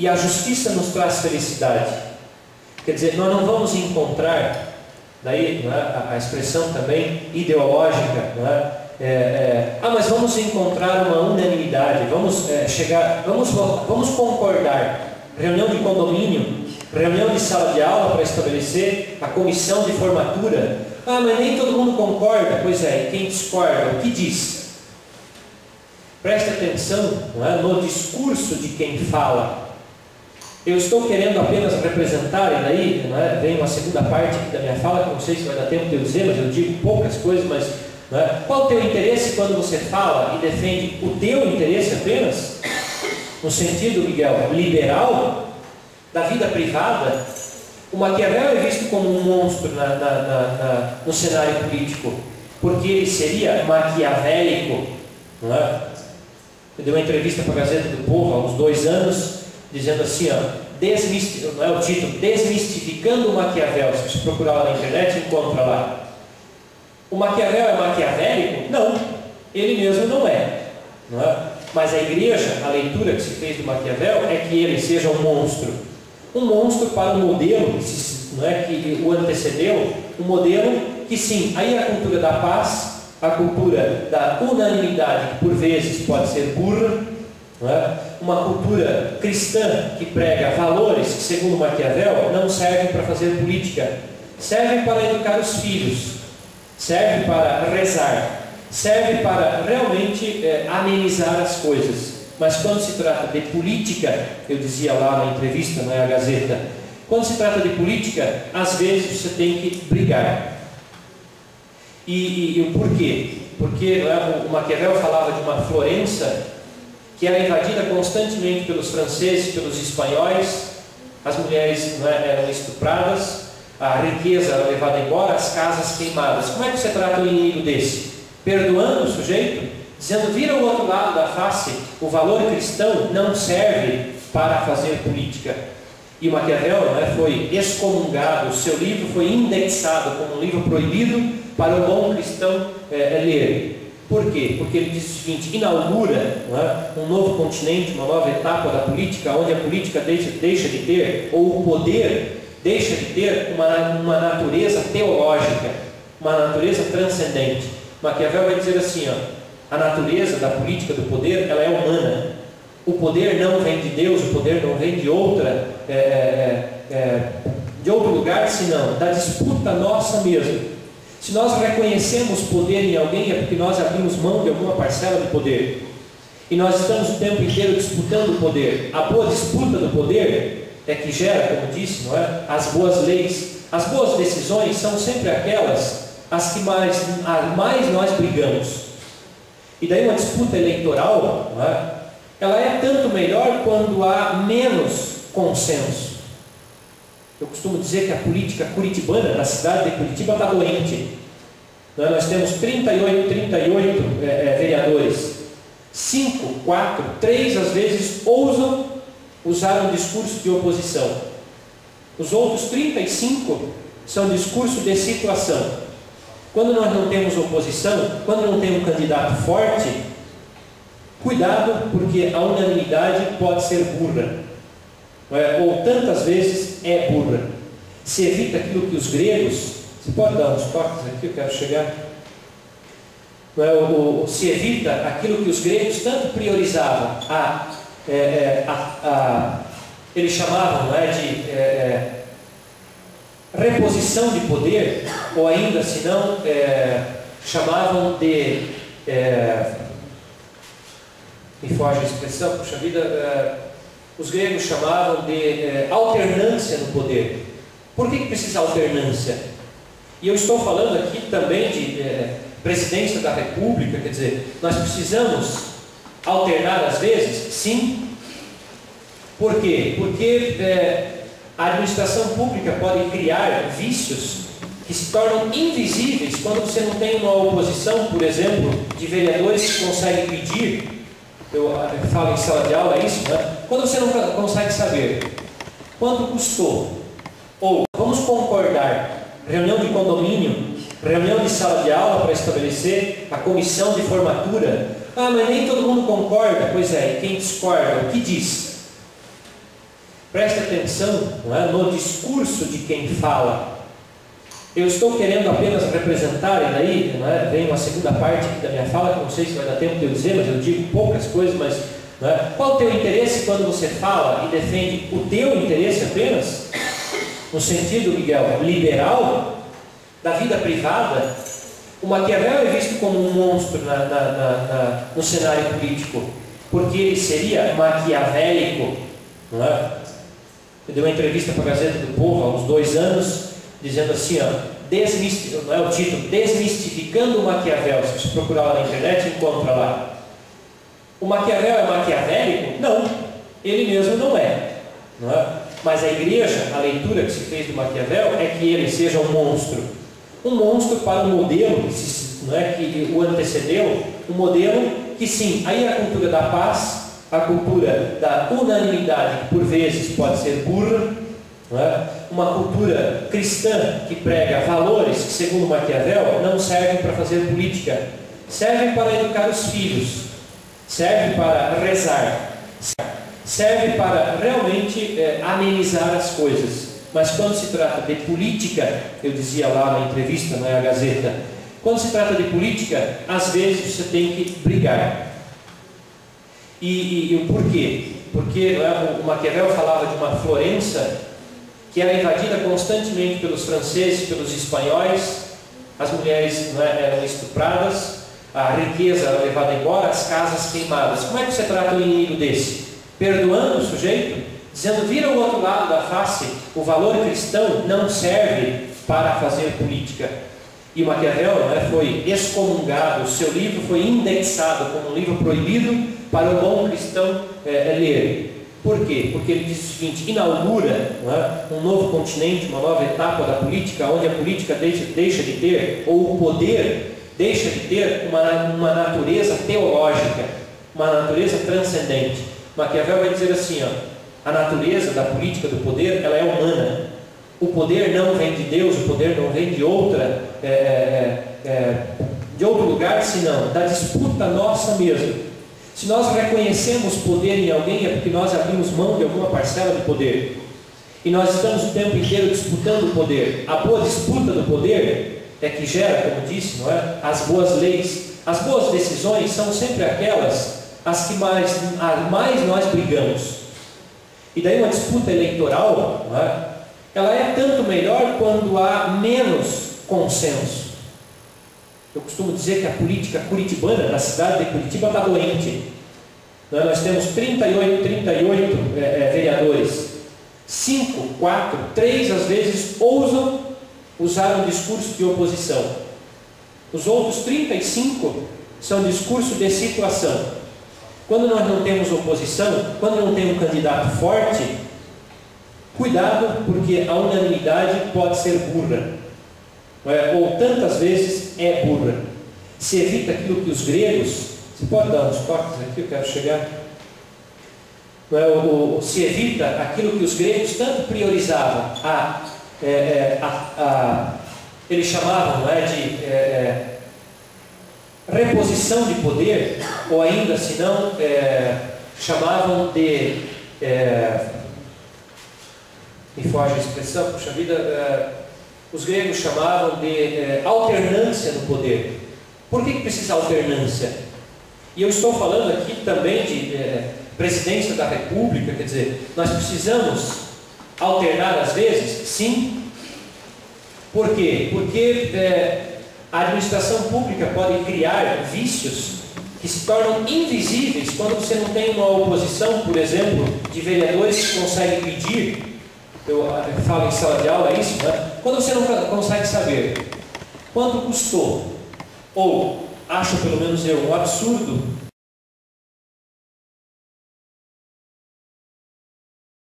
e a justiça nos traz felicidade. Quer dizer, nós não vamos encontrar, daí não é, a expressão também ideológica, não é? Mas vamos encontrar uma unanimidade, vamos concordar. Reunião de condomínio, reunião de sala de aula para estabelecer a comissão de formatura. Mas nem todo mundo concorda. Pois é, e quem discorda, o que diz? Preste atenção, não é, no discurso de quem fala. Eu estou querendo apenas representar, e daí não é, vem uma segunda parte da minha fala, que não sei se vai dar tempo de eu dizer, mas eu digo poucas coisas, mas não é, qual o teu interesse quando você fala e defende o teu interesse apenas? No sentido, Miguel, liberal, da vida privada? O Maquiavel é visto como um monstro no cenário político, porque ele seria maquiavélico, não é? Eu dei uma entrevista para a Gazeta do Povo há uns 2 anos, dizendo assim, não é o título, Desmistificando o Maquiavel. Se você procurar lá na internet, encontra lá. O Maquiavel é maquiavélico? Não, ele mesmo não é, não é? Mas a igreja, a leitura que se fez do Maquiavel é que ele seja um monstro para o modelo, não é, que o antecedeu, um modelo que sim, aí a cultura da paz, a cultura da unanimidade, que por vezes pode ser burra, não é? Uma cultura cristã que prega valores que, segundo Maquiavel, não servem para fazer política, servem para educar os filhos, servem para rezar, serve para realmente amenizar as coisas. Mas quando se trata de política, eu dizia lá na entrevista, não é, a Gazeta, quando se trata de política, às vezes você tem que brigar. E o porquê? Porque não é, o Maquiavel falava de uma Florença que era invadida constantemente pelos franceses, pelos espanhóis, as mulheres não é, eram estupradas, a riqueza era levada embora, as casas queimadas. Como é que você trata um inimigo desse? Perdoando o sujeito, dizendo, vira o outro lado da face, o valor cristão não serve para fazer política. E o Maquiavel não é, foi excomungado, o seu livro foi indexado como um livro proibido para o bom cristão ler. Por quê? Porque ele diz o seguinte, inaugura não é, um novo continente, uma nova etapa da política, onde a política deixa de ter, ou o poder deixa de ter uma natureza teológica, uma natureza transcendente. Maquiavel vai dizer assim, a natureza da política, do poder, ela é humana. O poder não vem de Deus, o poder não vem de outro lugar, senão da disputa nossa mesmo. Se nós reconhecemos poder em alguém, é porque nós abrimos mão de alguma parcela de poder. E nós estamos o tempo inteiro disputando o poder. A boa disputa do poder é que gera, como disse, não é, as boas leis. As boas decisões são sempre aquelas as que mais nós brigamos. E daí uma disputa eleitoral, não é, ela é tanto melhor quando há menos consenso. Eu costumo dizer que a política curitibana, da cidade de Curitiba, está doente. Não é? Nós temos 38 vereadores. 5, 4, 3 às vezes ousam usar um discurso de oposição. Os outros 35 são discurso de situação. Quando nós não temos oposição, quando não tem um candidato forte, cuidado, porque a unanimidade pode ser burra. Ou tantas vezes é burra. Se evita aquilo que os gregos, você pode dar uns toques aqui, eu quero chegar. Se evita aquilo que os gregos tanto priorizavam, eles chamavam, não é, de reposição de poder, ou ainda se não, chamavam de, me foge a expressão, puxa vida, os gregos chamavam de alternância no poder. Por que precisa alternância? E eu estou falando aqui também de presidência da República, quer dizer, nós precisamos alternar às vezes? Sim. Por quê? Porque a administração pública pode criar vícios que se tornam invisíveis quando você não tem uma oposição, por exemplo, de vereadores que conseguem pedir. Eu falo em sala de aula isso, né? Quando você não consegue saber quanto custou, ou vamos concordar, reunião de condomínio, reunião de sala de aula para estabelecer a comissão de formatura. Mas nem todo mundo concorda. Pois é, e quem discorda, o que diz? Preste atenção, não é, no discurso de quem fala. Eu estou querendo apenas representar, e daí não é, vem uma segunda parte aqui da minha fala, que não sei se vai dar tempo de eu dizer, mas eu digo poucas coisas, mas não é, qual o teu interesse quando você fala e defende o teu interesse apenas? No sentido, Miguel, liberal, da vida privada? O Maquiavel é visto como um monstro no cenário político, porque ele seria maquiavélico, não é? Eu dei uma entrevista para a Gazeta do Povo há uns 2 anos, dizendo assim, ó, não é o título, Desmistificando o Maquiavel. Se você procurar lá na internet, encontra lá. O Maquiavel é maquiavélico? Não, ele mesmo não é, não é? Mas a igreja, a leitura que se fez do Maquiavel é que ele seja um monstro para o modelo, não é, que o antecedeu, um modelo que sim, aí a cultura da paz, a cultura da unanimidade, que por vezes pode ser burra, não é? Uma cultura cristã que prega valores que, segundo Maquiavel, não servem para fazer política, servem para educar os filhos, servem para rezar, serve para realmente amenizar as coisas. Mas quando se trata de política, eu dizia lá na entrevista, na Gazeta, quando se trata de política, às vezes você tem que brigar. E o porquê? Porque o Maquiavel falava de uma Florença que era invadida constantemente pelos franceses, pelos espanhóis, as mulheres eram estupradas, a riqueza era levada embora, as casas queimadas. Como é que você trata um inimigo desse? Perdoando o sujeito? Dizendo, vira o outro lado da face, o valor cristão não serve para fazer política. E Maquiavel foi excomungado, o seu livro foi indexado como um livro proibido para o bom cristão ler. Por quê? Porque ele diz o seguinte, inaugura um novo continente, uma nova etapa da política, onde a política deixa de ter, ou o poder deixa de ter uma natureza teológica, uma natureza transcendente. Maquiavel vai dizer assim, a natureza da política do poder, ela é humana. O poder não vem de Deus, o poder não vem de outro lugar, senão da disputa nossa mesmo. Se nós reconhecemos poder em alguém, é porque nós abrimos mão de alguma parcela de poder. E nós estamos o tempo inteiro disputando o poder. A boa disputa do poder é que gera, como disse, não é? As boas leis. As boas decisões são sempre aquelas as que mais nós brigamos. E daí uma disputa eleitoral, não é? Ela é tanto melhor quando há menos consenso. Eu costumo dizer que a política curitibana, da cidade de Curitiba, está doente. Nós temos 38 vereadores. 5, 4, 3 às vezes ousam usar um discurso de oposição. Os outros 35 são discurso de situação. Quando nós não temos oposição, quando não tem um candidato forte, cuidado, porque a unanimidade pode ser burra. Ou tantas vezes é burra. Se evita aquilo que os gregos, você pode dar uns toques aqui, eu quero chegar. Se evita aquilo que os gregos tanto priorizavam, eles chamavam de reposição de poder, ou ainda se não, chamavam de, me foge a expressão, puxa vida, os gregos chamavam de alternância no poder. Por que precisa alternância? E eu estou falando aqui também de presidência da República, quer dizer, nós precisamos alternar às vezes? Sim. Por quê? Porque a administração pública pode criar vícios que se tornam invisíveis quando você não tem uma oposição, por exemplo, de vereadores que conseguem pedir. Eu falo em sala de aula isso, Quando você não consegue saber quanto custou, ou acho pelo menos um absurdo,